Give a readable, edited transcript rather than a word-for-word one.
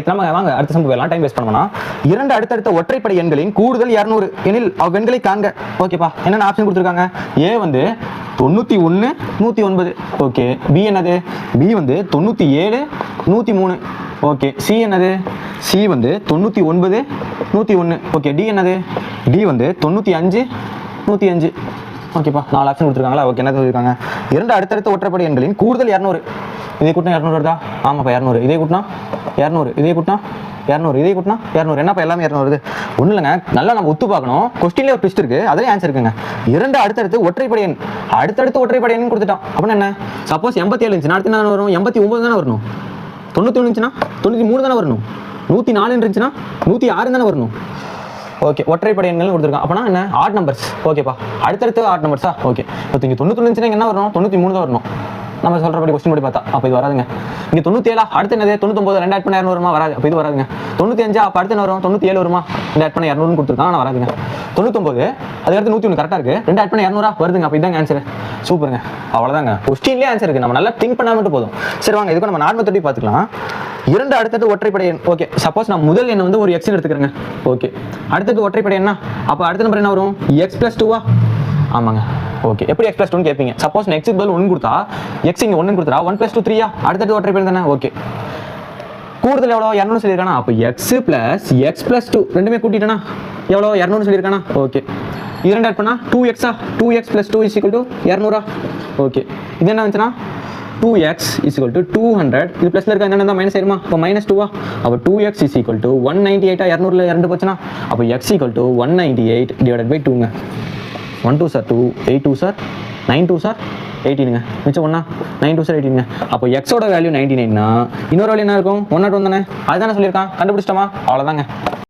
நம்ம வாங்க அடுத்த சம்பவம் எல்லாம் டைம் வேஸ்ட் பண்ணோம்னா இரண்டு அடுத்தடுத்த ஒற்றைப்படை எண்களின் கூடுதல் 200 எனில் அவ்வெண்களை காண்க. ஓகேப்பா, என்னென்ன ஆப்ஷன் கொடுத்துருக்காங்க? ஏ வந்து 91 109. ஓகே. பி என்னது? பி வந்து 97 103. ஓகே. சி என்னது? சி வந்து 99 101. ஓகே. டி என்னது? டி வந்து 95 105. ஓகேப்பா, 4 ஆப்ஷன் கொடுத்துருக்காங்களா? ஓகே. என்ன சொல்லியிருக்காங்க? இரண்டு அடுத்தடுத்த ஒற்றைப்படை எண்களின் கூடுதல் 200. இதே கூட்டினா 200 வருதா? ஆமாப்பா 200. இதே கூட்டினா 200. இதே கூட்டினா 200. இதே கூட்டினா 200. என்னப்பா எல்லாமே 200 வருது? ஒன்றும் இல்லைங்க, நல்லா நம்ம ஒத்து பார்க்கணும். கொஸ்டின்லேயே ஒரு ட்விஸ்ட் இருக்கு, அதிலே ஆன்சர் இருக்குங்க. இரண்டு அடுத்தடுத்து ஒற்றைப்படை எண், அடுத்தடுத்து ஒற்றைப்படை எண் கொடுத்துட்டான் அப்படின்னா என்ன? சப்போஸ் 87 இருந்துச்சுன்னா அடுத்து என்ன வரும்? 89 தானே வரணும். 91 இருந்துச்சுன்னா 93 தானே வரணும். 104 இருந்துச்சுன்னா 106 தானே வரணும். ஓகே. ஒற்றைப்படை எண்கள் கொடுத்துருக்கான். அப்பனா என்ன? Odd numbers. ஓகேப்பா, அடுத்தடுத்து ஆட் நம்பர்ஸா? ஓகே. இப்போ இங்கே 91 இருந்துச்சுன்னா என்ன வரணும்? 93 தான் வரணும். நம்ம சொல்கிறபடி கொஸ்டின் படி பார்த்தா அப்போ இது வராதுங்க. இங்கே 97 அடுத்து என்னது? 99 2 ஆட் பண்ண 200 வருமா? வராது. அப்போ இது வராதுங்க. 95 அப்போ அடுத்து என்ன வரும்? 97 வருமா? 2 ஆட் பண்ண 200 கொடுத்துருக்கான், ஆனால் வராதுங்க. 99 அதுக்கடுத்து 101 கரெக்டாக இருக்குது. 2 ஆட் பண்ண 200 வருதுங்க. அப்போ இதாங்க ஆன்சர். சூப்பருங்க, அவ்வளோதாங்க. கொஸ்டின்லேயே ஆன்சர் இருக்குது, நம்ம நல்லா திங்க் பண்ணால் மட்டும் போதும். சரி வாங்க, இதுக்கு நம்ம நார்மல் மெத்தடி பார்த்துக்கலாம். இரண்டு அடுத்தது ஒற்றைப்படை எண். ஓகே. சப்போஸ் நான் முதல் எண்ணை வந்து ஒரு எக்ஸ் எடுத்துக்கிறேங்க. ஓகே. அடுத்தது ஒற்றைப்படை எண்ணா, அப்போ அடுத்த நம்பர் என்ன வரும்? எக்ஸ் + 2வா? ஆமாங்க. ஓகே. எப்படி எக்ஸ் + 2 கேட்பீங்க? சப்போஸ் நான் எக்ஸுக்கு பதில் 1 கொடுத்தா எக்ஸ் இங்கே 1 கொடுத்தா 1 + 2 3யா? அடுத்தது ஒற்றைப்படை தானே. ஓகே. கூடுதல் எவ்வளோ? 200 சொல்லியிருக்கானா? அப்போ எக்ஸ் + எக்ஸ் + 2 ரெண்டுமே கூட்டிட்டேனா எவ்வளோ? 200 சொல்லியிருக்கானா? ஓகே. இது ரெண்டு ஆட் பண்ணா 2x 2x + 2 = 200. ஓகே. இது என்ன வந்துச்சுன்னா 2x = 200. இது ப்ளஸ்ல இருக்க என்னென்ன தான் மைனஸ் ஆயிருமா? அப்போ -2வா? அப்போ 2x = 198. 200ல் 2 போச்சுன்னா அப்போ x = 198 / 2ங்க. 1 2 2 8 2 9 2 18ங்க. மிச்சம் 1 9 2 18ங்க. அப்போ எக்ஸோட வேல்யூ 99னா இன்னொரு வேல்யூ என்ன இருக்கும்? 101 தானே. அதுதானே சொல்லியிருக்கான். கண்டுபிடிச்சிட்டோமா? அவ்வளோதாங்க.